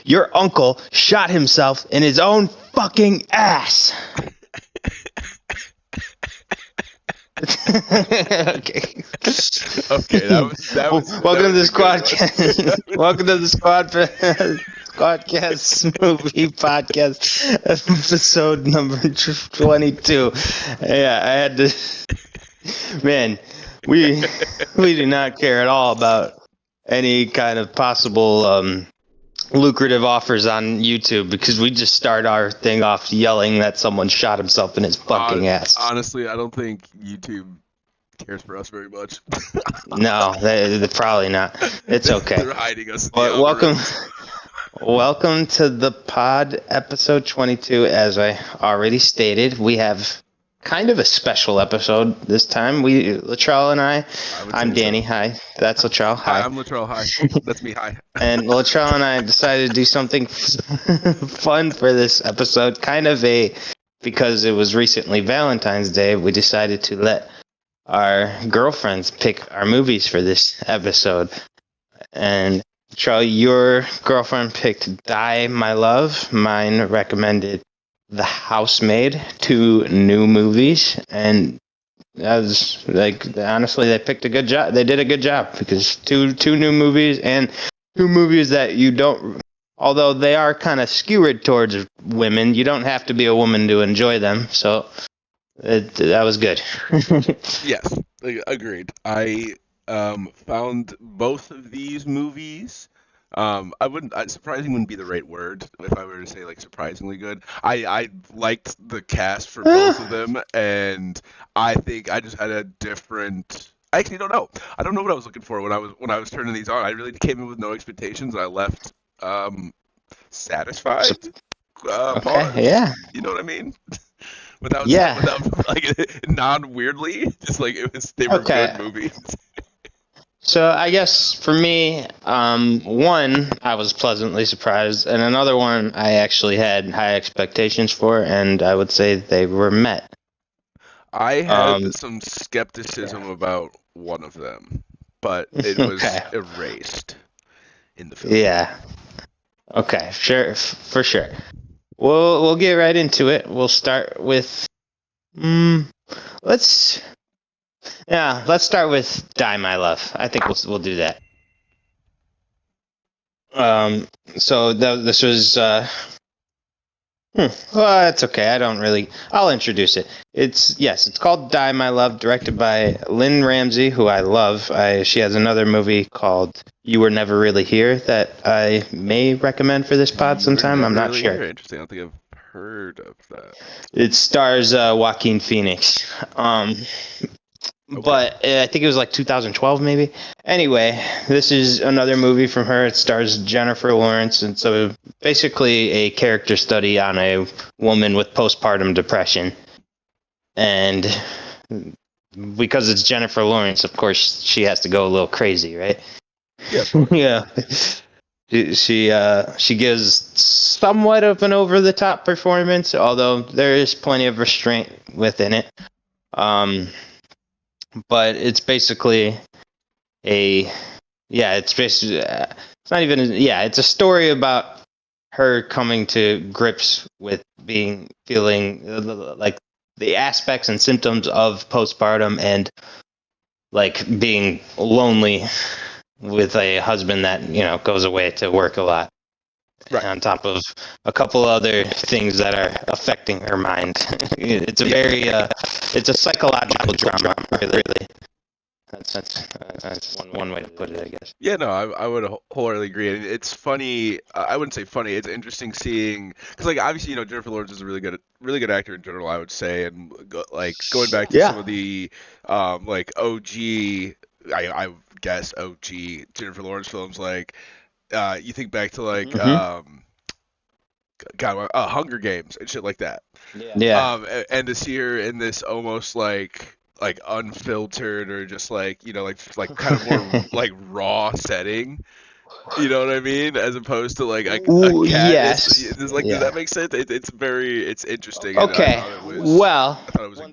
your uncle shot himself in his own fucking ass. Okay. Okay, that was Welcome to the a good one. Squadcast. Welcome to the Squadcast movie podcast, episode number 22. Yeah, I had to. Man, we do not care at all about any kind of possible lucrative offers on YouTube because we just start our thing off yelling that someone shot himself in his fucking ass. Honestly, I don't think YouTube cares for us very much. No, they're probably not. It's okay. They're hiding us. But welcome to the pod, episode 22. As I already stated, we have kind of a special episode this time. Latrell and I'm Danny. So. Hi. That's Latrell. Hi. I'm Latrell. Hi. That's me. Hi. And Latrell and I decided to do something fun for this episode. Because it was recently Valentine's Day, we decided to let our girlfriends pick our movies for this episode. And Latrell, your girlfriend picked Die, My Love. Mine recommended The Housemaid, 2 new movies, and I was like, honestly, they picked a good job. They did a good job because two new movies and 2 movies that you don't, although they are kind of skewered towards women, you don't have to be a woman to enjoy them. So that was good. Yes, agreed. I found both of these movies. Surprising wouldn't be the right word if I were to say like surprisingly good. I liked the cast for both of them, and I think I just had a different. I actually don't know. I don't know what I was looking for when I was turning these on. I really came in with no expectations. I left satisfied. Okay, yeah. You know what I mean? Without like non-weirdly, just like they were good movies. So I guess for me, one, I was pleasantly surprised, and another one I actually had high expectations for, and I would say they were met. I had some skepticism about one of them, but it was erased in the film. Yeah. Okay, sure, for sure. We'll get right into it. We'll start with let's start with Die, My Love. I think we'll do that. So this was well, that's okay. I'll introduce it. It's called Die, My Love, directed by Lynn Ramsey, who I love. She has another movie called You Were Never Really Here that I may recommend for this pod sometime. I'm not sure. Interesting. I don't think I've heard of that. It stars Joaquin Phoenix. But I think it was like 2012 maybe. Anyway, this is another movie from her. It stars Jennifer Lawrence, and so basically a character study on a woman with postpartum depression. And because it's Jennifer Lawrence, of course, she has to go a little crazy, right? Yeah. Yeah. She gives somewhat of an over-the-top performance, although there is plenty of restraint within it. But it's basically it's a story about her coming to grips with feeling like the aspects and symptoms of postpartum and like being lonely with a husband that, goes away to work a lot. Right. On top of a couple other things that are affecting her mind. It's a very, it's a psychological drama, really. That's one way to put it, I guess. Yeah, no, I would wholeheartedly agree. It's funny. I wouldn't say funny. It's interesting seeing because, like, obviously, Jennifer Lawrence is a really good actor in general. I would say, and going back to some of the like OG, I guess OG Jennifer Lawrence films, like. You think back to like Hunger Games and shit like that. Yeah. And to see her in this almost like unfiltered or just like like kind of more like raw setting. You know what I mean? As opposed to like a cat. Yes. Does that make sense? It's interesting. Okay.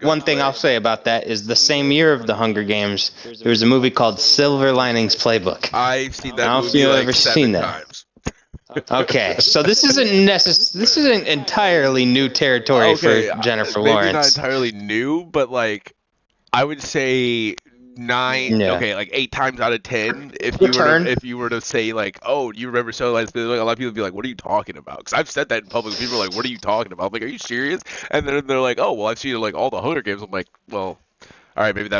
One thing I'll say about that is the same year of the Hunger Games, there was a movie called Silver Linings Playbook. I've seen that movie like ever 7 times. Okay, so this isn't entirely new territory for Okay, Jennifer maybe not Lawrence. entirely new, but like I would say Yeah. like 8 times out of 10, Return. if you were to say like, oh, do you remember so like a lot of people would be like, what are you talking about? Because I've said that in public. People are like, what are you talking about? I'm like, are you serious? And then they're like, oh, well, I've seen like all the Hunger Games. I'm like, well, all right, maybe the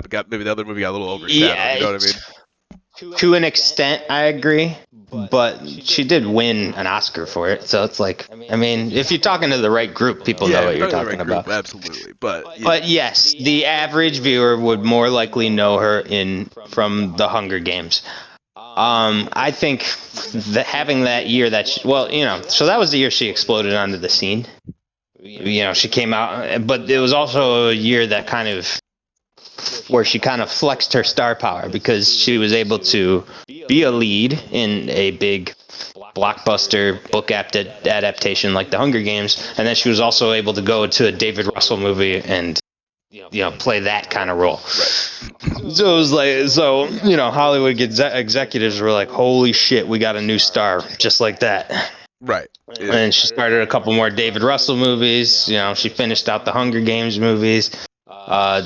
other movie got a little overshadowed. You Yeah, know what I mean? to an extent, I agree, but she did win an Oscar for it, so it's like, I mean, if you're talking to the right group, people know Yeah, if what you're you're talking to the talking right group, about. absolutely. But But yes, the average viewer would more likely know her in from the Hunger Games. I think that having that year that so that was the year she exploded onto the scene. She came out, but it was also a year that where she kind of flexed her star power because she was able to be a lead in a big blockbuster book adaptation like The Hunger Games, and then she was also able to go to a David Russell movie and play that kind of role. right. So it was like, Hollywood executives were like, "Holy shit, we got a new star," just like that. Right. Yeah. And she started a couple more David Russell movies. She finished out the Hunger Games movies.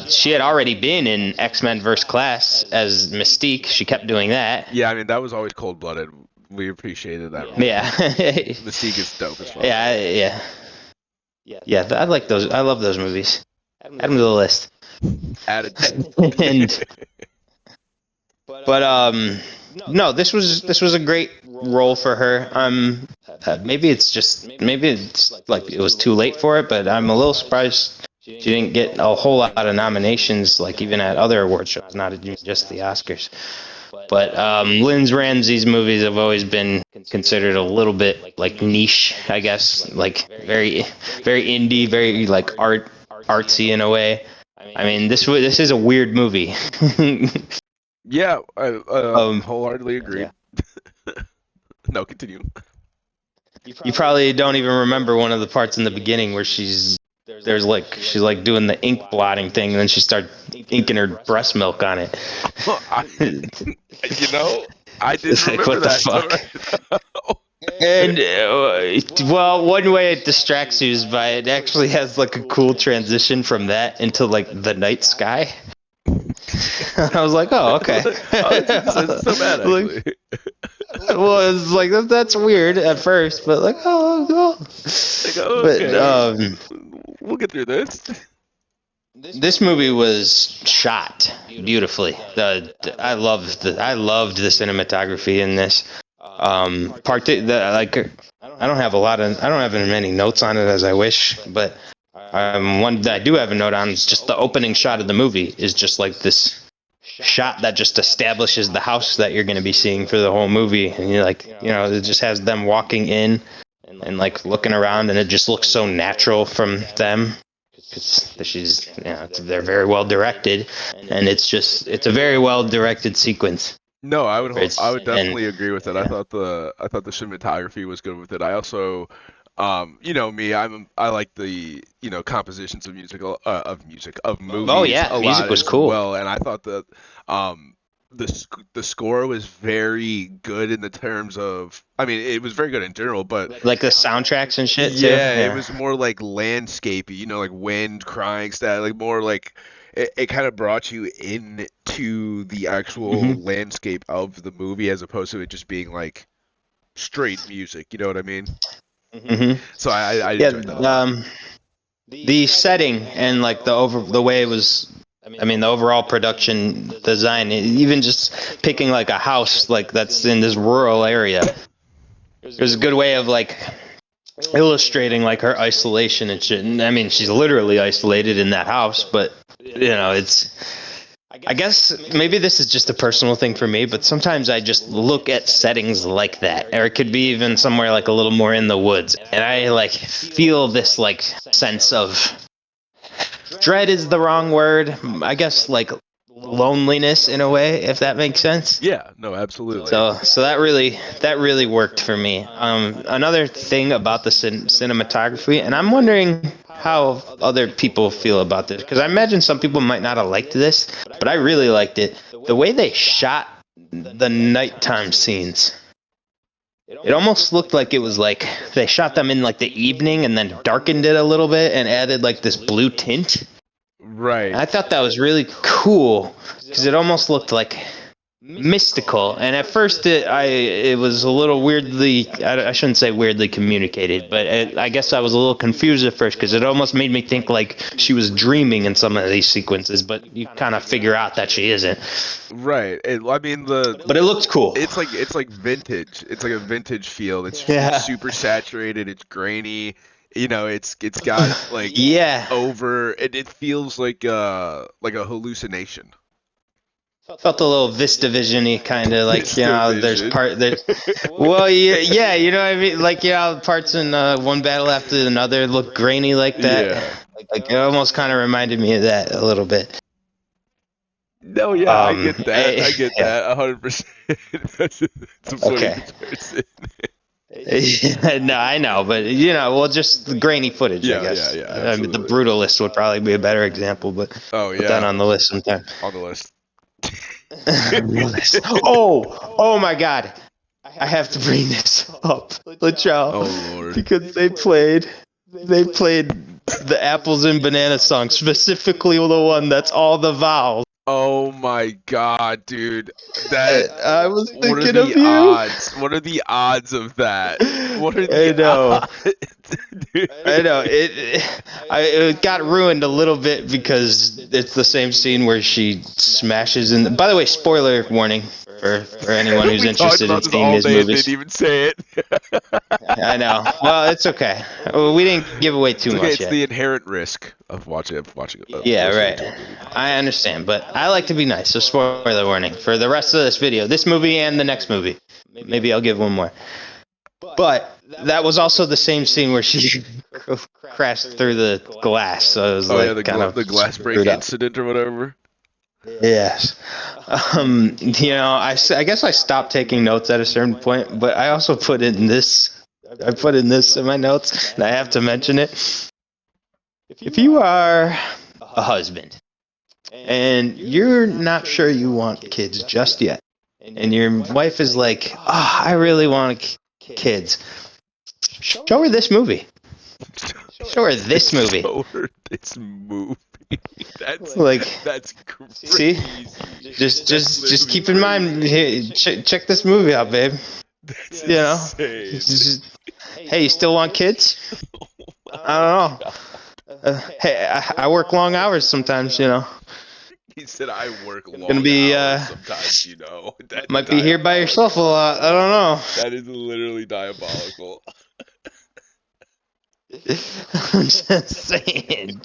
She had already been in X-Men vs. Class as Mystique. She kept doing that. Yeah, I mean that was always cold-blooded. We appreciated that role. Yeah. Mystique is dope as fuck. Yeah. I like those. I love those movies. Add them to the list. Added. But no, this was a great role for her. Maybe it's like it was too late for it, but I'm a little surprised she didn't get a whole lot of nominations, like even at other award shows, not even just the Oscars. But Lynn Ramsey's movies have always been considered a little bit like niche, I guess, like very, very indie, very like artsy in a way. I mean, this is a weird movie. Yeah, I wholeheartedly agree. Yeah. No, continue. You probably don't even remember one of the parts in the beginning where she's like doing the ink blotting thing, and then she starts inking her breast milk on it. I didn't remember what that. The fuck? And well, one way it distracts you is by it actually has like a cool transition from that into like the night sky. I was like, oh, okay. It's so bad, actually. Well, it's like that's weird at first, but like, oh. Okay. But we'll get through this. This movie was shot beautifully. I loved the cinematography in this. I don't have as many notes on it as I wish, but one that I do have a note on is just the opening shot of the movie is just like this shot that just establishes the house that you're going to be seeing for the whole movie, and you're like, it just has them walking in and like looking around, and it just looks so natural from them. They're very well directed, and it's a very well directed sequence. No, I would definitely agree with it. Yeah. I thought the cinematography was good with it. I also, me, I like the compositions of movies. Oh yeah, music was cool. Well, and I thought that the score was very good in the terms of, I mean, it was very good in general, but like the soundtracks and shit too. yeah, it was more like landscapey, like wind, crying, stuff, like more like it kind of brought you into the actual landscape of the movie as opposed to it just being like straight music. You know what I mean? Mm-hmm. So I enjoyed that. The setting and like the way it was. I mean, the overall production design, even just picking like a house like that's in this rural area, it was a good way of like illustrating like her isolation and shit. And I mean, she's literally isolated in that house, but I guess maybe this is just a personal thing for me, but sometimes I just look at settings like that, or it could be even somewhere like a little more in the woods, and I like feel this like sense of dread is the wrong word, I guess, like loneliness in a way, if that makes sense. Yeah, no, absolutely. So that really worked for me. Another thing about the cinematography, and I'm wondering how other people feel about this, because I imagine some people might not have liked this, but I really liked it. The way they shot the nighttime scenes. it almost looked like it was like they shot them in like the evening and then darkened it a little bit and added like this blue tint. Right. And I thought that was really cool because it almost looked like mystical. And at first, it was a little weirdly. I shouldn't say weirdly communicated, but I guess I was a little confused at first because it almost made me think like she was dreaming in some of these sequences. But you kind of figure out that she isn't. Right. I mean But it looked cool. It's like vintage. It's like a vintage feel. It's super saturated. It's grainy. You know, it's got like it feels like a hallucination. Felt a little VistaVision-y kind of like, you know, there's well, yeah, you know what I mean? Like, you know, parts in one battle after another look grainy like that. Yeah. Like it almost kind of reminded me of that a little bit. No, yeah, I get that. I get that 100%. That's a funny comparison. No, I know, but you know, well, just the grainy footage, I guess. Yeah, I mean, the Brutalist would probably be a better example, but put that on the list sometime. On the list. Oh my God! I have to bring this up, Lachelle. Oh Lord! Because they played the apples and bananas song, specifically the one that's all the vowels. Oh my God, dude! That I was thinking of you. Odds? What are the odds of that? What are the odds? Dude. I know it got ruined a little bit because it's the same scene where she smashes in. By the way, spoiler warning for anyone who's interested in seeing these movies. Didn't even say it. I know. Well, it's okay. We didn't give away too much it's yet. The inherent risk of watching. Yeah, right. I understand, but I like to be nice. So spoiler warning for the rest of this video, this movie and the next movie. Maybe I'll give one more. But that was also the same scene where she crashed through the glass. So it was the glass break incident or whatever. Yes. You know, I guess I stopped taking notes at a certain point, but I also put in this. I put in this in my notes, and I have to mention it. If you are a husband and you're not sure you want kids just yet, and your wife is like, I really want kids, show her this movie. Show her this movie. Show her this movie. That's See, crazy. just keep in mind. Hey, check this movie out, babe. That's you know, hey, you still want kids? I don't know. Hey, I work long hours sometimes, you know. He said I work long hours sometimes, you know. Might be here by yourself a lot. I don't know. That is literally diabolical. I'm just saying.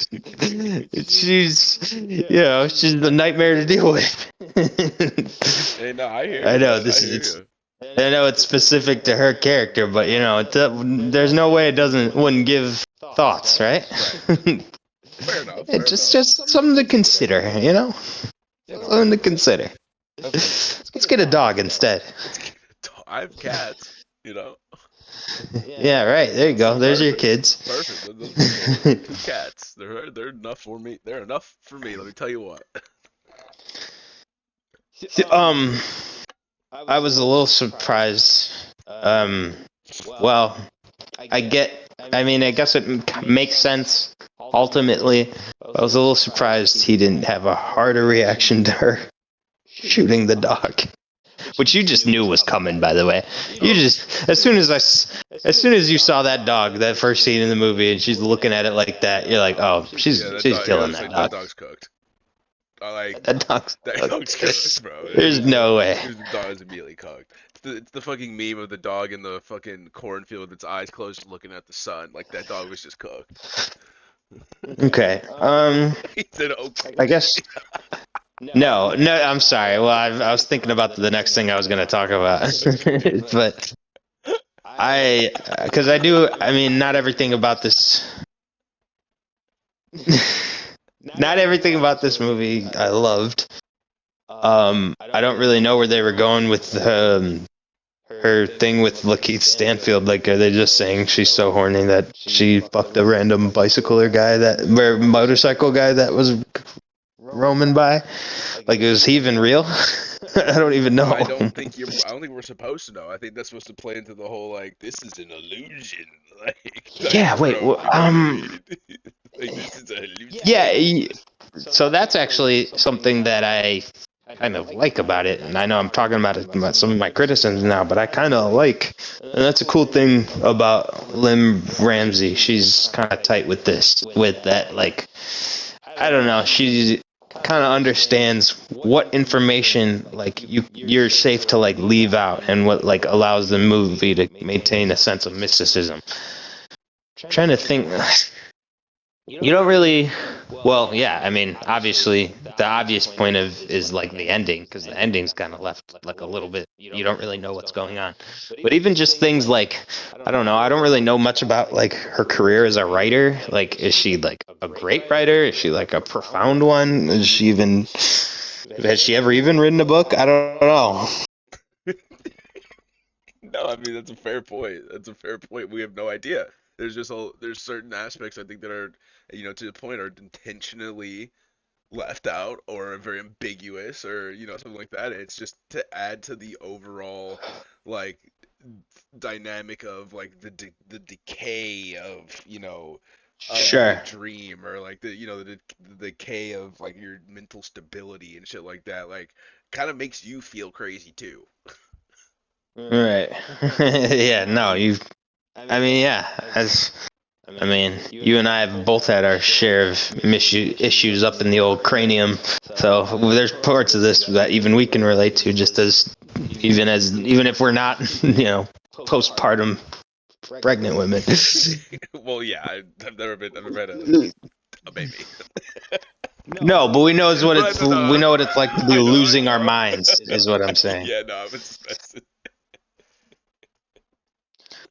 She's a nightmare to deal with. Hey, no, I hear. I know I know it's specific to her character, but you know, there's no way it wouldn't give thoughts, right? Fair enough. Just something to consider, you know. Something to consider. Let's get a dog instead. I have cats, you know. Yeah, right. There you go. There's your kids. Perfect. 2 cats. They're enough for me. They're enough for me. Let me tell you what. I was a little surprised. Well, I guess it makes sense ultimately. I was a little surprised he didn't have a harder reaction to her shooting the dog. Which you just knew was coming, by the way. You just, as soon as you saw that dog, that first scene in the movie, and she's looking at it like that, you're like, oh, she's killing that dog. That dog's cooked. That dog's cooked, bro. There's no way. The dog's immediately cooked. It's the fucking meme of the dog in the fucking cornfield with its eyes closed, looking at the sun. Like that dog was just cooked. Okay. He said, okay. I guess. No, I'm sorry. Well, I was thinking about the next thing I was going to talk about. But not everything about this movie I loved. I don't really know where they were going with her thing with Lakeith Stanfield. Like, are they just saying she's so horny that she fucked a random motorcycle guy that was roaming by? Like, is he even real? I don't even know. I don't think we're supposed to know. I think that's supposed to play into the whole like this is an illusion, like Yeah, wait, trope. You know what I mean? Like this is an yeah. hallucination. So that's actually something that I kind of like about it, and I know I'm talking about it, about some of my criticisms now, but I kind of like, and that's a cool thing about Lim Ramsey. She's kind of tight with this, with that, like, I don't know, she kind of understands what information like you're safe to like leave out, and what like allows the movie to maintain a sense of mysticism. Trying to think. You don't really. Well, yeah. I mean, obviously, the obvious point of is like the ending, because the ending's kind of left like a little bit. You don't really know what's going on. But even just things like, I don't know. I don't really know much about like her career as a writer. Like, is she like a great writer? Is she like a profound one? Is she even? Has she ever even written a book? I don't know. No, I mean that's a fair point. That's a fair point. We have no idea. There's certain aspects I think that are, to the point, are intentionally left out or are very ambiguous or something like that. It's just to add to the overall like dynamic of like the decay of of the Sure. dream, or like the decay of like your mental stability and shit like that. Like kind of makes you feel crazy too. Right. Yeah. No. You. I mean, yeah. As I mean, you and I have both had our share of issues up in the old cranium. So there's parts of this that even we can relate to, just even if we're not, postpartum pregnant women. Well, yeah, I've never had a baby. No, but But we no, know what it's like to be I know, losing our minds, I know. is what I'm saying. Yeah, no, I was just messing.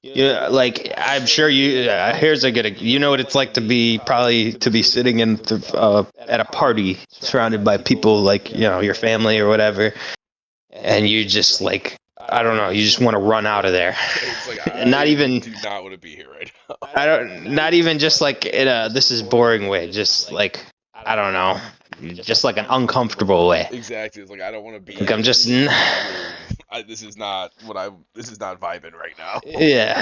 Yeah, like I'm sure you. Here's a good. You know what it's like to be probably to be sitting at a party surrounded by people like your family or whatever, and you just like I don't know, you just want to run out of there, It's like and not I even do not want to be here right now. not even just like in a this is boring way, just like I don't know, just like an uncomfortable way. Exactly. It's like I don't want to Like be I'm in just this room. This is not This is not vibing right now. yeah,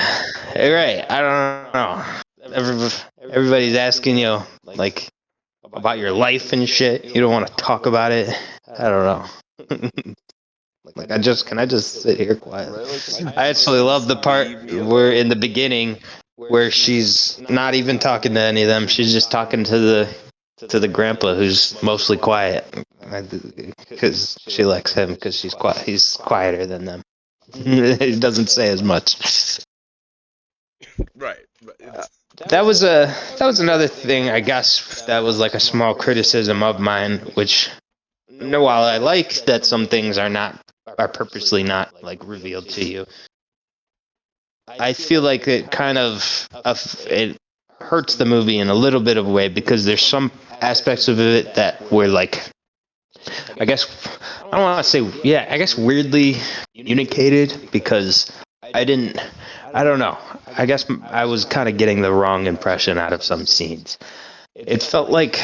right. I don't know. Everybody's asking you like about your life and shit. You don't want to talk about it. I don't know. Like can I just sit here quietly? I actually love the part Leave me where in the alone. beginning where she's not even talking to any of them. She's just talking to the grandpa who's mostly quiet because she likes him because she's quiet. He's quieter than them. He doesn't say as much. Right. But That was another thing, I guess, that was like a small criticism of mine, which no, while I like that some things are purposely not like revealed to you, I feel like it kind of it hurts the movie in a little bit of a way because there's some aspects of it that were like I guess I don't want to say yeah, I guess weirdly communicated because I didn't I don't know. I guess I was kind of getting the wrong impression out of some scenes. It felt like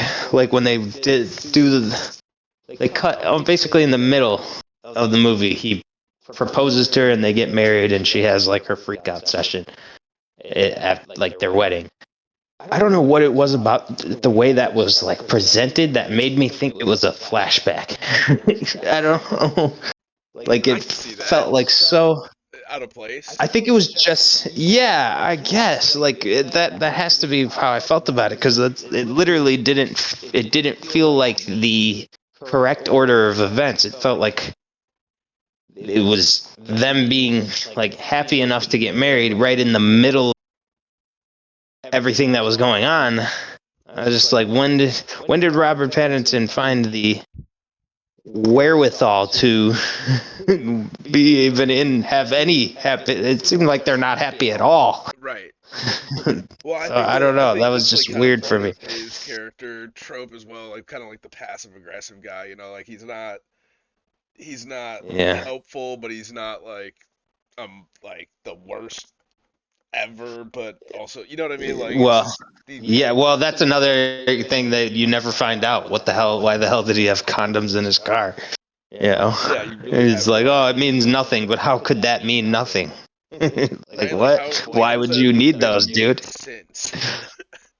when they did do they cut basically in the middle of the movie he proposes to her and they get married and she has like her freak out session at like their wedding. I don't know what it was about the way that was like presented that made me think it was a flashback. I don't know. Like I it can see that. felt like so. Out of place. I think it was just yeah. I guess like that has to be how I felt about it because it literally didn't feel like the correct order of events. It felt like it was them being like happy enough to get married right in the middle of everything that was going on. I was just like, when did Robert Pattinson find the wherewithal to be even in have any happy? It seemed like they're not happy at all. Right. Well, So I don't I know. That think was that's like just kind of weird for part me. of his character trope as well, like kind of like the passive aggressive guy, like he's not Yeah. helpful, but he's not like the worst ever, but also, you know what I mean? Like, it's Well, just yeah, well, that's another thing that you never find out. What the hell? Why the hell did he have condoms in his car? You know, yeah, you really it's have like, no oh, it idea. means nothing, but how could that mean nothing? Like, Right? Like, what? Why how does would that you need make those, dude? sense?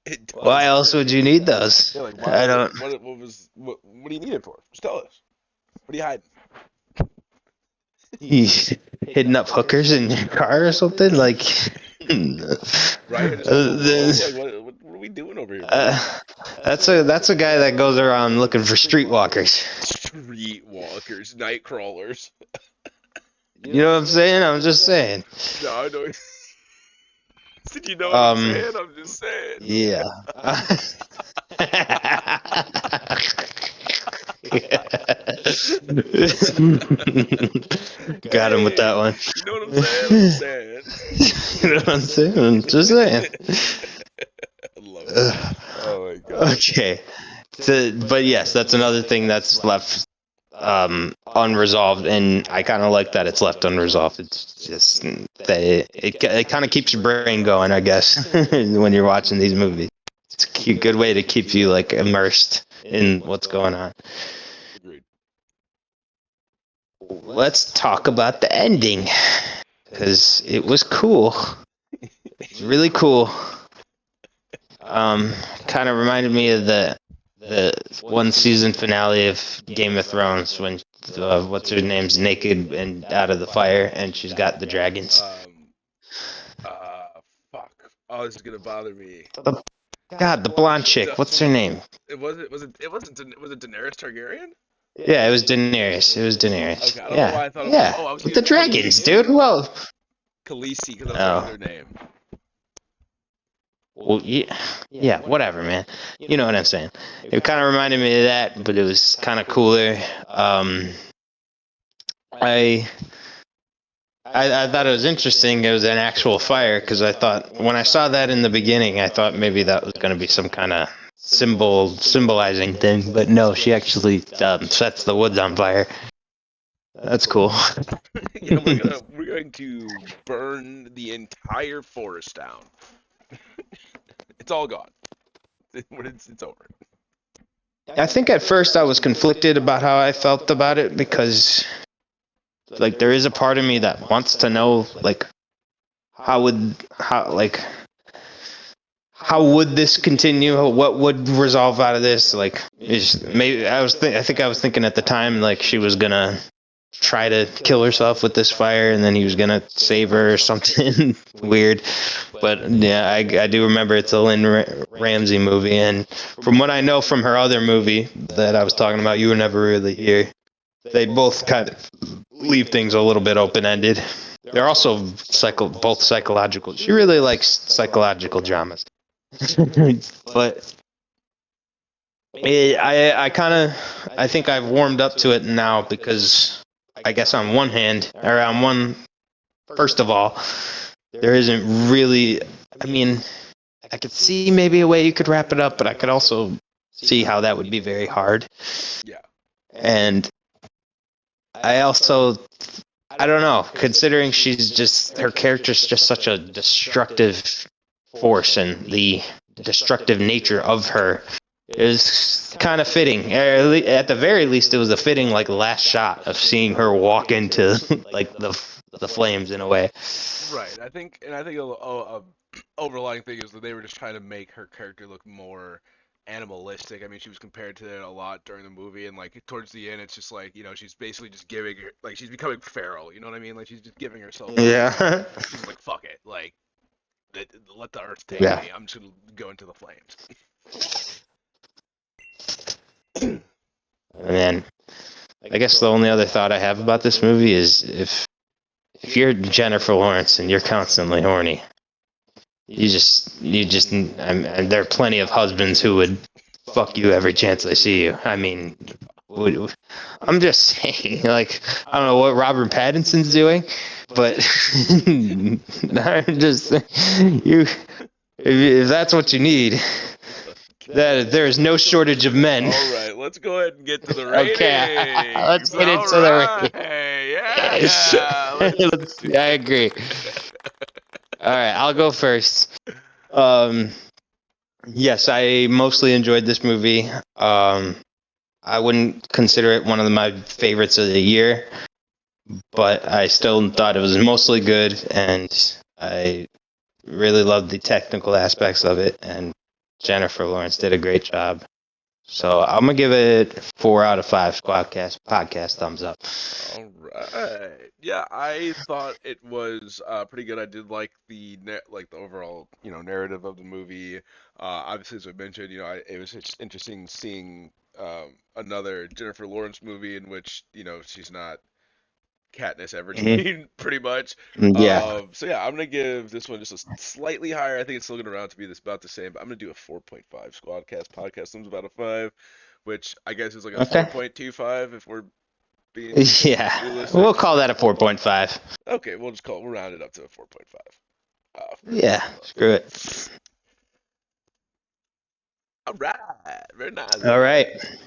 It Why doesn't. else would you need those? Yeah, like, I why? don't. What do you need it for? Just tell us. What are you hiding? He's hitting up hookers in your car or something? Like, Right? I just want the world. Like, this, what are we doing over here, buddy? that's a guy that goes around looking for streetwalkers. Streetwalkers, night crawlers. You know what I'm saying? I'm just saying. No, I know. Did you know what I'm Um, saying? I'm just saying. yeah. Got him with Hey, that one. you know what I'm saying? I'm just saying. You know what I'm saying? I'm just saying. I love it. Oh my god. Okay. But yes, that's another thing that's left unresolved, and I kind of like that it's left unresolved. It's just that it kind of keeps your brain going, I guess, when you're watching these movies. It's a good way to keep you like immersed in what's going on. Agreed. Let's talk about the ending, because it was cool. It's really cool. Kind of reminded me of the one season finale of Game of Thrones when what's her name's naked and out of the fire, and she's got the dragons. Fuck. Oh, this is gonna bother me. God, the blonde chick. What's her name? Was it Daenerys Targaryen? Yeah, it was Daenerys. It was Daenerys. Okay, I don't know why Yeah, I thought it was. yeah. Oh, I was With the thinking dragons, dude. Well, Khaleesi, because that's her name. well, yeah, whatever, man. You know what I'm saying. It kind of reminded me of that, but it was kind of cooler. I thought it was interesting. It was an actual fire because I thought when I saw that in the beginning, I thought maybe that was going to be some kind of symbolizing thing, but no, she actually sets the woods on fire. That's cool. Yeah, we're going to burn the entire forest down. It's all gone. It's over. I think at first I was conflicted about how I felt about it because, like, there is a part of me that wants to know, like, how would this continue? What would resolve out of this? Like, maybe I think I was thinking at the time like she was gonna try to kill herself with this fire, and then he was gonna save her or something weird. But yeah, I do remember it's a Lynn Ramsey movie, and from what I know from her other movie that I was talking about, You Were Never Really Here, they both kind of leave things a little bit open ended. They're also both psychological. She really likes psychological dramas. But I think I've warmed up to it now because I guess first of all, there isn't really, I mean, I could see maybe a way you could wrap it up, but I could also see how that would be very hard. Yeah. And I don't know, considering her character's just such a destructive force, and the destructive nature of her is kind of fitting. At the very least, it was a fitting like last shot of seeing her walk into like the flames in a way. Right. I think a overlying thing is that they were just trying to make her character look more animalistic. I mean, she was compared to it a lot during the movie, and like towards the end, it's just like, she's basically just like she's becoming feral. You know what I mean? Like she's just giving herself. Yeah. She's like, fuck it, like let the earth take Yeah. me. I'm just gonna go into the flames. And then I guess the only other thought I have about this movie is if you're Jennifer Lawrence and you're constantly horny, there are plenty of husbands who would fuck you every chance they see you. I mean, I'm just saying, like, I don't know what Robert Pattinson's doing, but I'm just if that's what you need, that there is no shortage of men. All right, let's go ahead and get to the ratings. Okay, let's get into the ratings. Yeah, I agree. All right, I'll go first. Um, yes, I mostly enjoyed this movie. I wouldn't consider it one of my favorites of the year, but I still thought it was mostly good, and I really loved the technical aspects of it, and Jennifer Lawrence did a great job. So I'm gonna give it 4 out of 5 Squadcast podcast thumbs up. All right. Yeah, I thought it was pretty good. I did like like the overall, narrative of the movie. Obviously, as I mentioned, it was just interesting seeing another Jennifer Lawrence movie in which, she's not Katniss Mhm. Everdeen, pretty much. Yeah. So yeah, I'm gonna give this one just a slightly higher. I think it's still gonna round to be about the same, but I'm gonna do a 4.5 Squadcast podcast thumbs about a 5, which I guess is like a Okay. 4.25 if we're being Yeah. realistic. We'll call that a 4.5. Okay, we'll round it up to a 4.5 for Yeah. both of Screw it. these. All right, very nice, All very right. nice.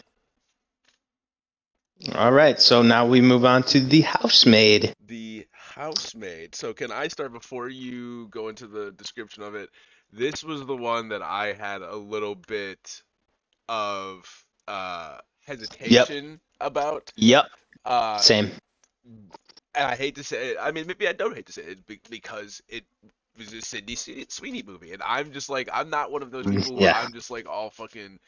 All right. So now we move on to The Housemaid. The Housemaid. So can I start before you go into the description of it? This was the one that I had a little bit of Yep. hesitation about. Yep. Uh, Same. and I hate to say it. I mean, maybe I don't hate to say it because it was a Sydney Sweeney movie, and I'm just like, I'm not one of those people where Yeah. I'm just like all fucking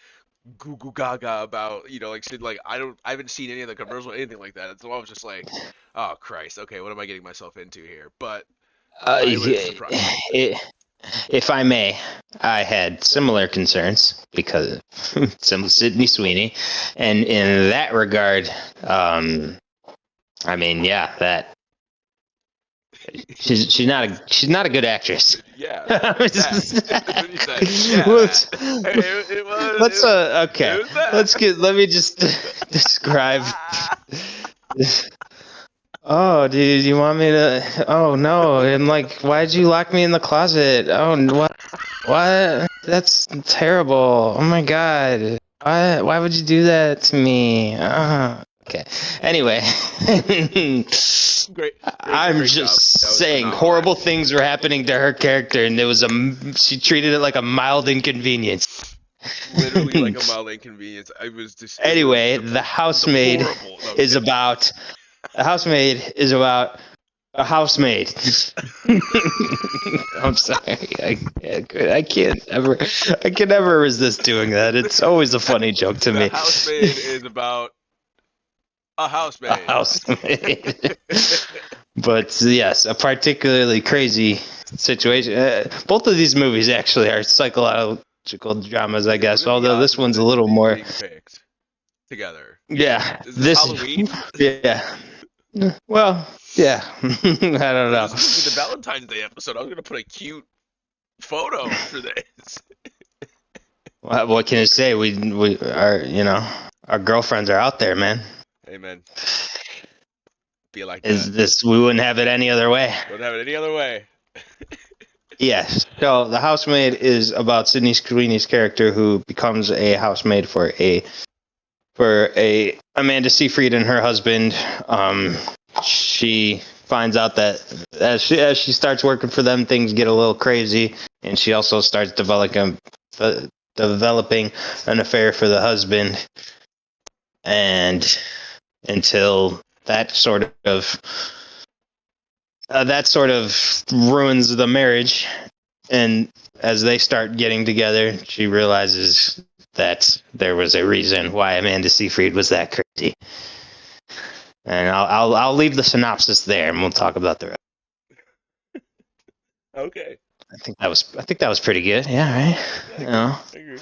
goo goo gaga about, like shit. Like I haven't seen any of the commercials or anything like that, and so I was just like, oh Christ, okay, what am I getting myself into here? But I was surprised with it. It, if I may, I had similar concerns because some Sydney Sweeney, and in that regard, I mean, yeah, that she's not a good actress. Yeah, that. That's what you said. Yeah, let's that. It was. let's okay. It was that. Let me just describe. Oh, dude, you want me to? Oh no! And like, why'd you lock me in the closet? Oh, what? What? That's terrible. Oh my god. Why would you do that to me? Okay. Anyway, Great, I'm great job. just That was saying phenomenal horrible acting. things were happening to her character, and there was she treated it like a mild inconvenience. Literally like a mild inconvenience. I was just. It was Anyway, the horrible. No, I'm is kidding. about the housemaid is about a housemaid. I'm sorry. I can never resist doing that. It's always a funny joke to The me. housemaid is about a A housemaid. housemaid. But yes, a particularly crazy situation. Both of these movies actually are psychological dramas, I Okay, guess. what are the Although odds this of one's a this little these more. being picked together? Yeah, Is this this. Halloween? Yeah. Well, yeah. I don't know. This is gonna be the Valentine's Day episode. I was gonna put a cute photo for this. What can I say? We are, our girlfriends are out there, man. Hey man, be like that. Is this we wouldn't have it any other way. Don't have it any other way. Yes. So the housemaid is about Sydney Sweeney's character who becomes a housemaid for a Amanda Seyfried and her husband. She finds out that as she starts working for them, things get a little crazy, and she also starts developing an affair for the husband, and until that sort of ruins the marriage, and as they start getting together, she realizes that there was a reason why Amanda Seyfried was that crazy. And I'll leave the synopsis there, and we'll talk about the rest. Okay. I think that was pretty good. Yeah, right. Yeah, I agree.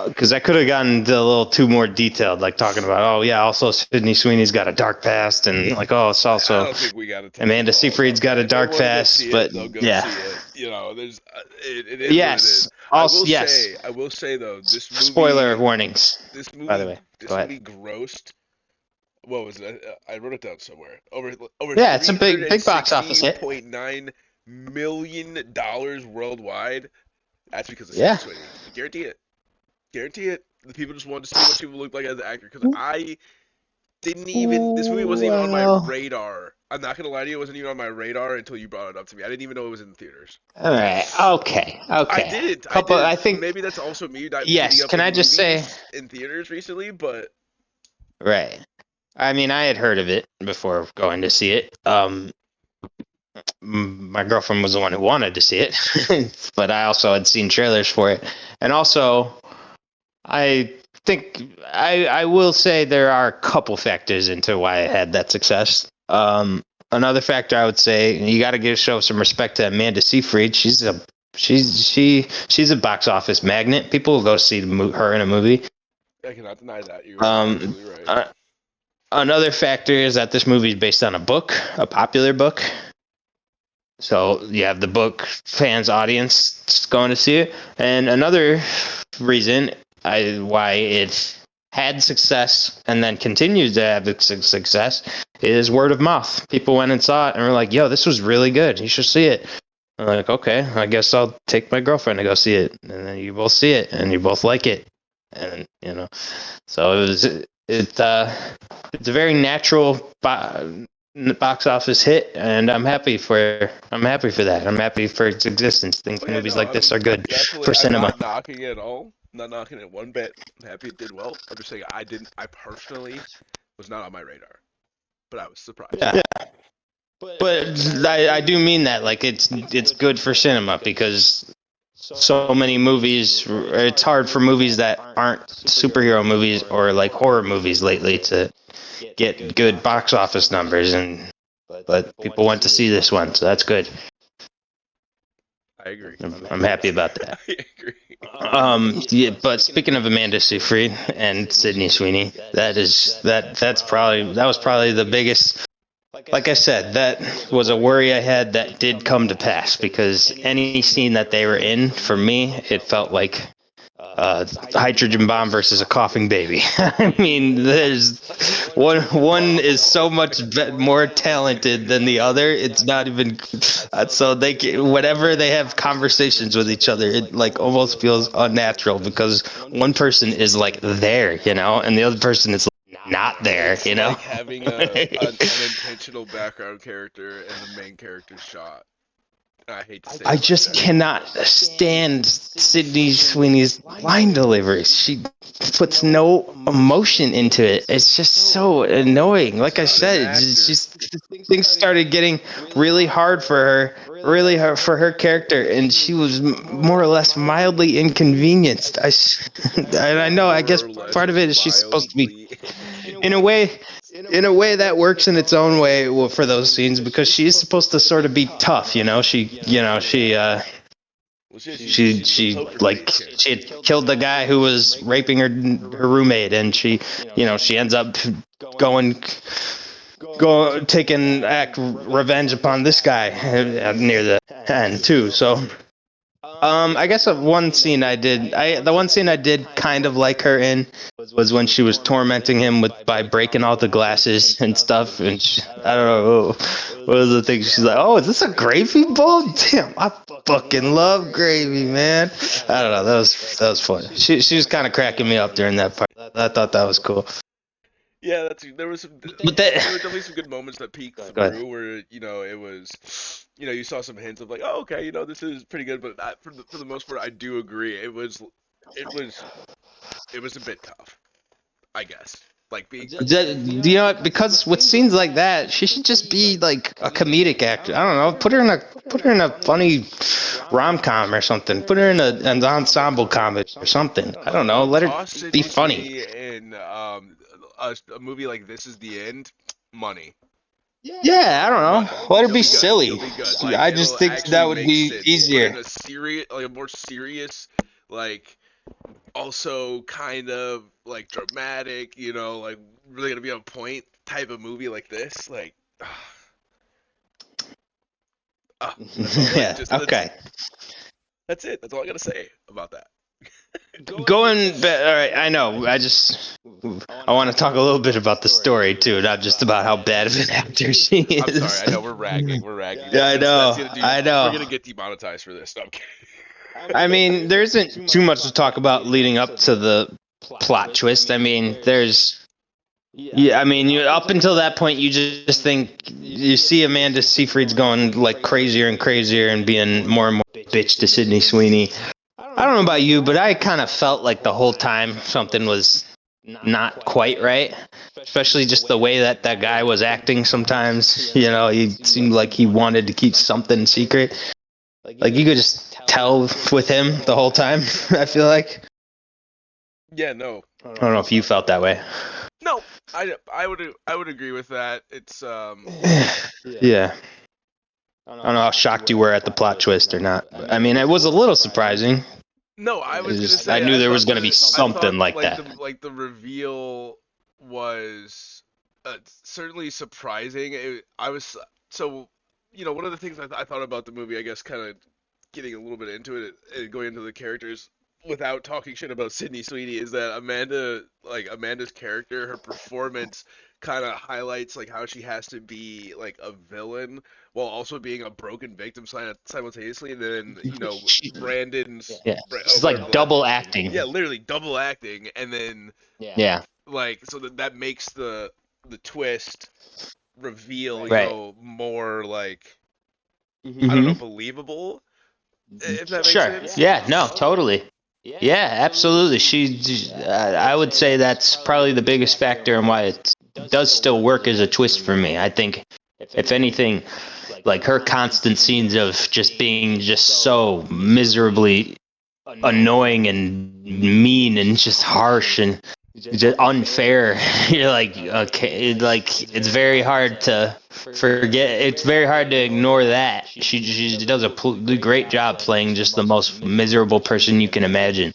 Because I could have gotten a little too more detailed, like talking about, oh yeah, also Sydney Sweeney's got a dark past, and like, oh, it's I also don't think we gotta tell Amanda people all Seyfried's about got that. a If they dark want to go past, see but it, they'll go yeah, see it. There's it is what it yes, is. also yes. I will say though, Spoiler warnings, this by the movie, way. Go ahead. grossed. What was it? I wrote it down somewhere. Over Yeah, it's a three hundred and big box office sixty hit. point $9 million worldwide. That's because of Sydney Yeah. Sweeney. I guarantee it. Guarantee it. The people just wanted to see what she would look like as an actor. Because This movie wasn't even on my Well, radar. I'm not gonna lie to you, it wasn't even on my radar until you brought it up to me. I didn't even know it was in theaters. all right, okay, I okay. didn't. I Couple, I didn't. think, Maybe that's also me not keeping yes. up Can with I just say, movies in theaters recently, but right? I mean, I had heard of it before going to see it. My girlfriend was the one who wanted to see it, but I also had seen trailers for it, and also I think I will say there are a couple factors into why it had that success. Another factor I would say you got to give show some respect to Amanda Seyfried. She's a box office magnet. People will go see her in a movie. I cannot deny that. You're Um, absolutely right. Another factor is that this movie is based on a book, a popular book. So you have the book fans audience going to see it, and another reason why it had success and then continues to have success is word of mouth. People went and saw it and were like, "Yo, this was really good. You should see it." I'm like, "Okay, I guess I'll take my girlfriend to go see it," and then you both see it and you both like it, and so it's a very natural box office hit, and I'm happy for that. I'm happy for its existence. Think Oh yeah, movies no, like this are good definitely. for I'm cinema. not knocking it at all. I'm not knocking it one bit. I'm happy it did well. I'm just saying I didn't. I personally was not on my radar, but I was surprised. Yeah, but I do mean that. Like it's good for cinema because so many movies. It's hard for movies that aren't superhero movies or like horror movies lately to get good box office numbers, and but people went to see this one, so that's good. I agree. I'm happy about that. I agree. Yeah, but speaking of Amanda Seyfried and Sydney Sweeney, that was probably the biggest. Like I said, that was a worry I had that did come to pass because any scene that they were in, for me, it felt like hydrogen bomb versus a coughing baby. I mean, there's one is so much more talented than the other. It's not even so whenever they have conversations with each other, it like almost feels unnatural because one person is like there, and the other person is not there, It's like having an unintentional background character and the main character shot. I hate to say I it like just that. cannot stand Sydney Sweeney's line deliveries. She puts no emotion into it. It's just so annoying. Like I Not an said, actor. things started getting really hard for her, really hard for her character, and she was more or less mildly inconvenienced. And I know. I More guess or less part of it is she's supposed to be, mildly. in a way, that works in its own way for those scenes because she is supposed to sort of be tough, Well, she's a she poker like face she character. had killed the guy who was raping her roommate, and she ends up going taking act revenge upon this guy near the end too. So I guess the one scene I did kind of like her in was when she was tormenting him by breaking all the glasses and stuff, and I don't know what was the thing. She's like, "Oh, is this a gravy bowl? Damn, I fucking love gravy, man." I don't know. That was fun. She was kind of cracking me up during that part. I thought that was cool. Yeah, But there were that definitely some good moments that peeked go ahead. through where it was you saw some hints of like, oh, okay, this is pretty good, but for the most part I do agree it was a bit tough, I guess. Like being Because with scenes like that, she should just be like a comedic actor. I don't know. Put her in a funny rom com or something. Put her in an ensemble comedy or something. I don't know. Let her toss be Sydney funny. Sweeney in a movie like This Is the End, money. Yeah, I don't Money. know. Let her She'll be be good. silly. She'll be good. Like I just it'll think that actually would make be sense. Put her in easier. a serious, like a more serious, like also kind of like dramatic, like really gonna be on point type of movie like this. Like, that's all. Like, Yeah. just Okay. that's it. That's all I gotta say about that. All right. I know. I want to talk a little bit about the story too, not just about how bad of an actor she I'm sorry. is. I know we're ragging. We're ragging. Yeah, I know. I We're know. gonna get demonetized for this. No, I'm kidding. I mean, there isn't too much to talk about leading up to the plot twist. I mean, there's Yeah, I mean, up until that point, you just think you see Amanda Seyfried's going like crazier and crazier and being more and more bitch to Sydney Sweeney. I don't know about you, but I kind of felt like the whole time something was not quite right. Especially just the way that that guy was acting sometimes. He seemed like he wanted to keep something secret. Like you could just tell with him the whole time, I feel like. Yeah, no. I don't know if you felt that way. No, I would agree with that. It's Yeah. I don't know how shocked you were at the plot twist or not. I mean, it was a little surprising. No, I was gonna say I knew there was thought going to be I thought something like that. the reveal was certainly surprising. I was so one of the things I thought about the movie, I guess, kind of getting a little bit into it and going into the characters without talking shit about Sydney Sweeney, is that Amanda's character, her performance kind of highlights like how she has to be like a villain while also being a broken victim simultaneously, and then Brandon's Yeah. She's whatever like double acting. yeah, literally double acting, and then Yeah. like so that makes the twist reveal Right. more like Mm-hmm. I don't know, believable, if that makes Sure. sense. Yeah, no, totally. Yeah, absolutely. I would say that's probably the biggest factor in why it does still work as a twist for me. I think, if anything, like her constant scenes of just being just so miserably annoying and mean and just harsh and just unfair. You're like, okay, like it's very hard to forget. It's very hard to ignore that. She does a great job playing just the most miserable person you can imagine.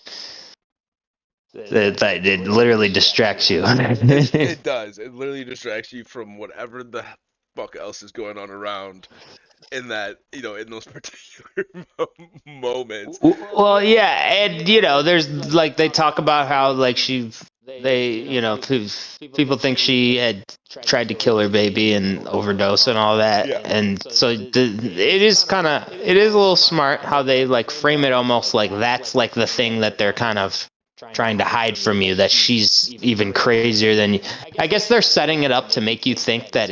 It literally distracts you. It does. It literally distracts you from whatever the fuck else is going on around in that, in those particular moments. Well, yeah, and there's like they talk about how like people think she had tried to kill her baby and overdose and all that, Yeah. and so it is a little smart how they like frame it almost like that's like the thing that they're kind of trying to hide from you, that she's even crazier than you. I guess they're setting it up to make you think that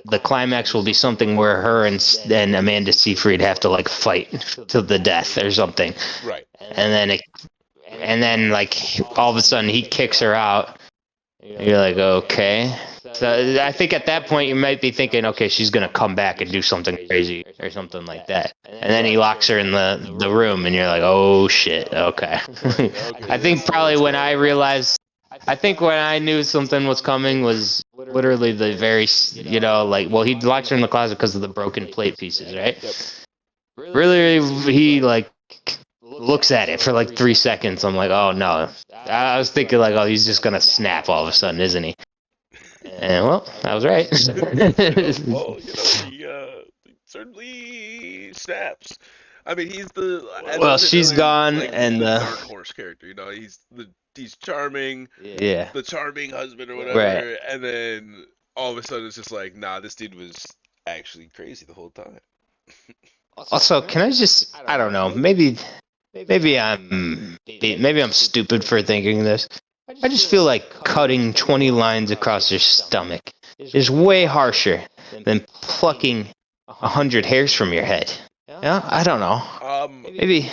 the climax will be something where her and Amanda Seyfried have to like fight to the death or something. Right. And then like all of a sudden he kicks her out. You're like, okay. So I think at that point you might be thinking, okay, she's gonna come back and do something crazy or something like that. And then he locks her in the room, and you're like, oh shit, okay. I think probably when I knew something was coming was literally the very, he locks her in the closet because of the broken plate pieces, right? Yep. Really, he like looks at it for like 3 seconds. I'm like, oh no. I was thinking like, oh, he's just gonna snap all of a sudden, isn't he? And well, I was right. Well, he certainly snaps. I mean, he's she's gone, like, and the dark horse character. He's charming, yeah, the charming husband or whatever, right. And then all of a sudden it's just like, nah, this dude was actually crazy the whole time. Also, can I don't know, maybe I'm stupid for thinking this. I just feel like cutting 20 lines across your stomach is way harsher than plucking 100 hairs from your head. Yeah, I don't know. Maybe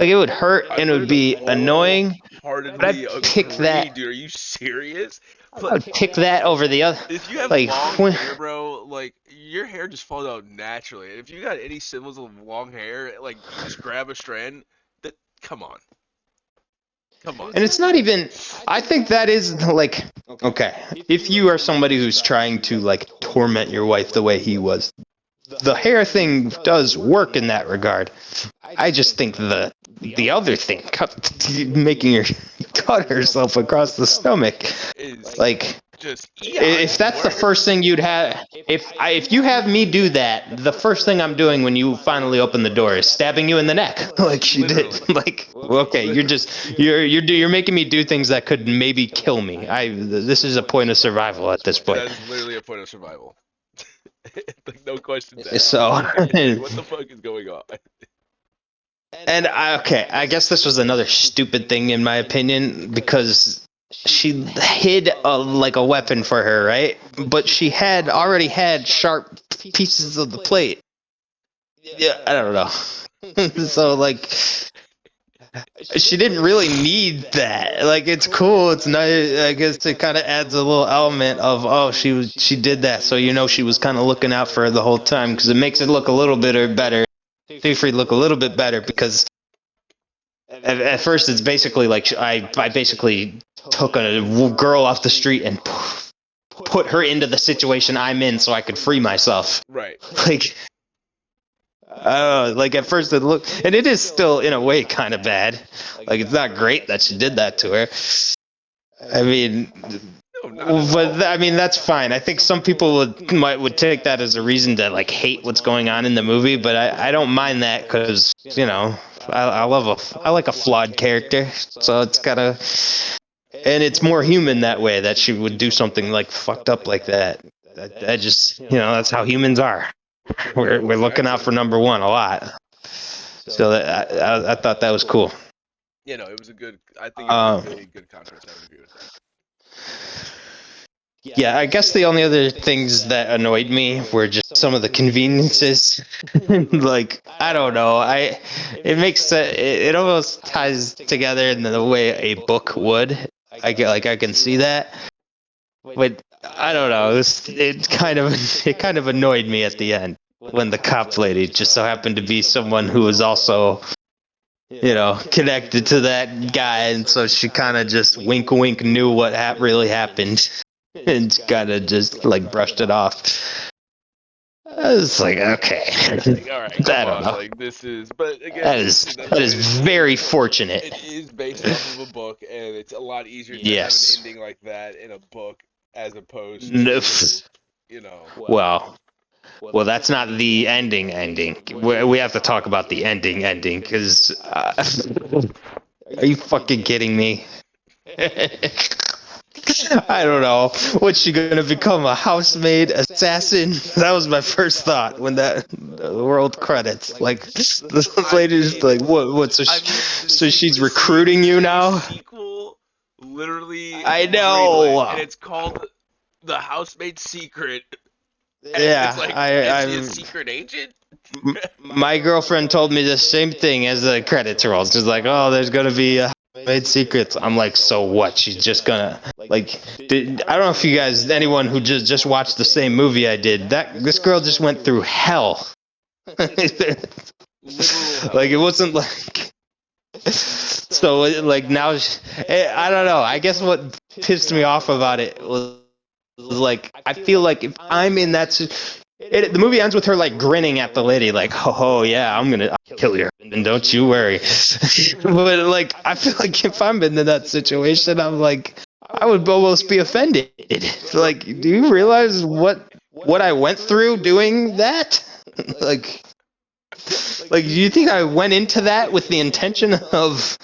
it would hurt and it would be annoying. But I'd pick that. Dude, are you serious? I would pick that over the other. If you have like long hair, bro, like your hair just falls out naturally. If you got any symbols of long hair, like you just grab a strand. Come on. And it's not even. I think that is like, okay, if you are somebody who's trying to like torment your wife the way he was, the hair thing does work in that regard. I just think the other thing, making her cut herself across the stomach, like, if that's the first thing you'd have, if you have me do that, the first thing I'm doing when you finally open the door is stabbing you in the neck, like she did. Like, okay, you're making me do things that could maybe kill me. This is a point of survival at this point. That is literally a point of survival. Like, no question. So, what the fuck is going on? And I guess this was another stupid thing in my opinion, because she hid a weapon for her, right? But she had already had sharp pieces of the plate. Yeah, I don't know. So like, she didn't really need that. Like, it's cool. It's nice. I guess it kind of adds a little element of, oh, she did that, so she was kind of looking out for her the whole time, because it makes it look a little bit better. Siegfried look a little bit better, because at first it's basically like I basically took a girl off the street and put her into the situation I'm in so I could free myself. Right. Like, like at first it looked, and it is still in a way kind of bad. Like, it's not great that she did that to her. I mean, but I mean, that's fine. I think some people would take that as a reason to like hate what's going on in the movie, but I don't mind that, because I like a flawed character, so it's gotta, and it's more human that way, that she would do something like fucked up like that. I just, that's how humans are. We're looking out for number one a lot. So I thought that was cool. It was a good. I think it was a really good contrast. I would agree with that. Yeah, I guess the only other things that annoyed me were just some of the conveniences. Like, I don't know. It makes it almost ties together in the way a book would. I can see that, but I don't know. It kind of annoyed me at the end when the cop lady just so happened to be someone who was also connected to that guy, and so she kind of just wink knew what really happened. And kind of just like brushed it off. I was like, okay, all right, I don't know. Like, this is, but again, that is very fortunate. It is based off of a book, and it's a lot easier to have an ending like that in a book as opposed to, Well, that's not the ending. We have to talk about the ending, because are you fucking kidding me? I don't know. What's she gonna become, a housemaid assassin? That was my first thought when the world credits. Like, the lady's like, what? So she's recruiting you now? Sequel, literally. I know. And it's called The Housemaid's Secret. Yeah, it's like, is she a secret agent? My girlfriend told me the same thing as the credits roll. She's like, oh, there's gonna be a Made Secrets. I'm like, so what? She's just gonna I don't know if you guys, anyone who just watched the same movie I did, this girl just went through hell. Like, it wasn't like. So like now, I don't know. I guess what pissed me off about it was like, I feel like if I'm in that. The movie ends with her like grinning at the lady, like, oh yeah, I'm gonna kill you, and don't you worry. But like, I feel like if I'm in that situation, I'm like, I would almost be offended. Like, do you realize what I went through doing that? Like, do you think I went into that with the intention of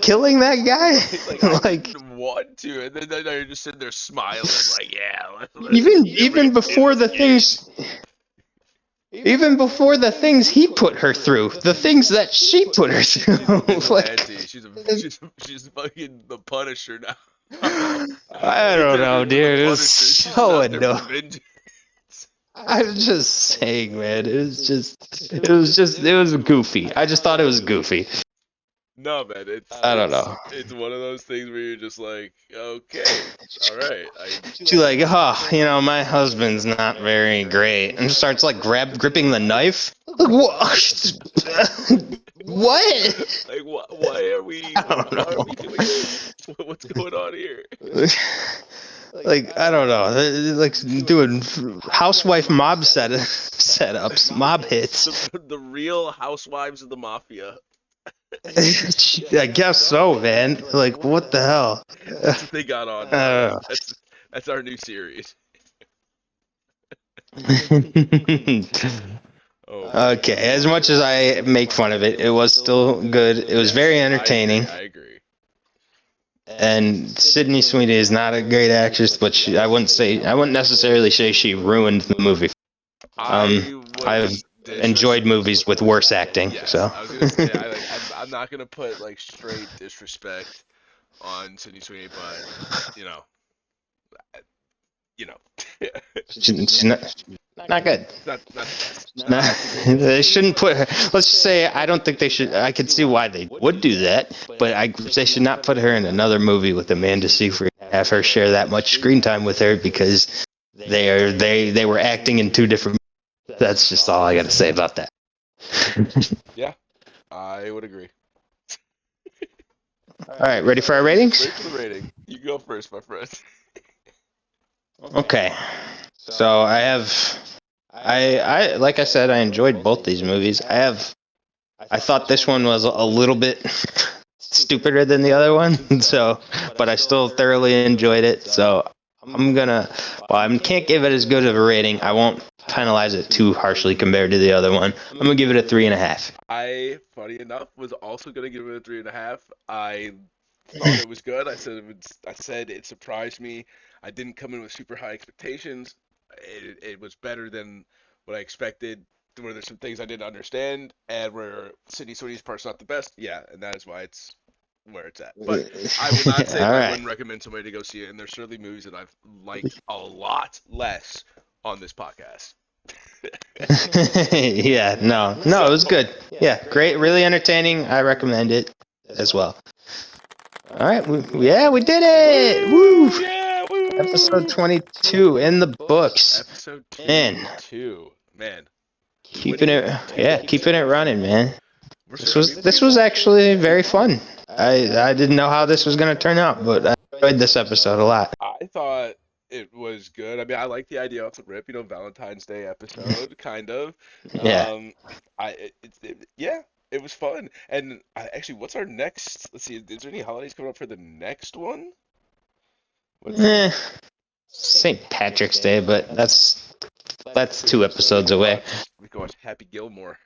killing that guy? Like, I didn't want to, and then you're just sitting there smiling, like, yeah. Even before the things. Even before the things he put her through, the things that she put her through. Like, she's fucking the Punisher now. I don't know, dude. It was so annoying. I'm just saying, man. It was goofy. I just thought it was goofy. No, man, I don't know. It's one of those things where you're just like, okay, all right. She's like, oh, my husband's not very great, and starts like gripping the knife. Like, what? What? Like, why are we? I don't know. Why are we doing this? What's going on here? Like, I don't know. Like doing housewife mob setups, mob hits. The real housewives of the mafia. I guess so, man. Like, what the hell? That's what they got on. That's our new series. Okay, as much as I make fun of it, it was still good. It was very entertaining. I agree. And Sydney Sweeney is not a great actress, but I wouldn't necessarily say she ruined the movie. I've enjoyed movies with worse acting. Yes, so I was gonna say, I'm not gonna put like straight disrespect on Sydney Sweeney, but you know, you know, She's not good. not the best. Nah, they shouldn't put her. Let's just say I don't think they should. I could see why they would do that, but they should not put her in another movie with Amanda Seyfried. Have her share that much screen time with her because they were acting in two different. That's just all I got to say about that. Yeah, I would agree. All right, ready for our ratings? Ready for the rating? You go first, my friend. Okay, so I like I said, I enjoyed both these movies. I thought this one was a little bit stupider than the other one, so, but I still thoroughly enjoyed it. So I can't give it as good of a rating. I won't penalize it too harshly compared to the other one. I'm gonna give it a 3.5. I, funny enough, was also gonna give it a 3.5. I thought it was good. I said it surprised me. I didn't come in with super high expectations. It was better than what I expected. Where there's some things I didn't understand, and where Sydney Sweeney's part's not the best. Yeah, and that is why it's where it's at. But I will not say that I wouldn't recommend somebody to go see it. And there's certainly movies that I've liked a lot less on this podcast. Yeah, no, it was good. Yeah, great, really entertaining. I recommend it as well. All right, we did it! Woo! Yeah, woo! Episode 22 in the books. Episode 22, man. Keeping it running, man. This was actually very fun. I didn't know how this was gonna turn out, but I enjoyed this episode a lot. I thought it was good. I mean, I like the idea off the rip, Valentine's Day episode, kind of. Yeah. Yeah, it was fun. And actually, what's our next? Let's see, is there any holidays coming up for the next one? St. Patrick's Day, but that's 2 episodes away. We can watch Happy Gilmore.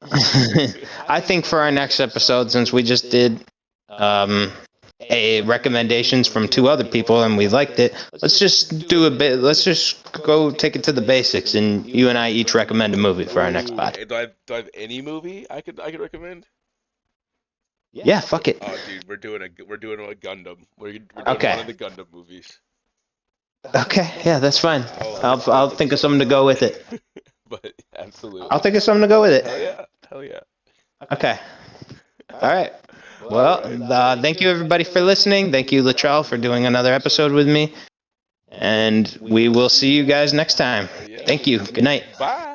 I think for our next episode, since we just did a recommendations from 2 other people and we liked it, let's just do a bit. Let's just go take it to the basics, and you and I each recommend a movie for our next pod. Do I have any movie I could recommend? Yeah, fuck it. Oh, dude, we're doing a Gundam. We're doing Okay. one of the Gundam movies. Okay, yeah, that's fine. I'll think of something to go with it. But absolutely. I'll think of something to go with it. Hell yeah. Okay. All right. Well, thank you everybody for listening. Thank you, Latrell, for doing another episode with me. And we will see you guys next time. Thank you. Good night. Bye.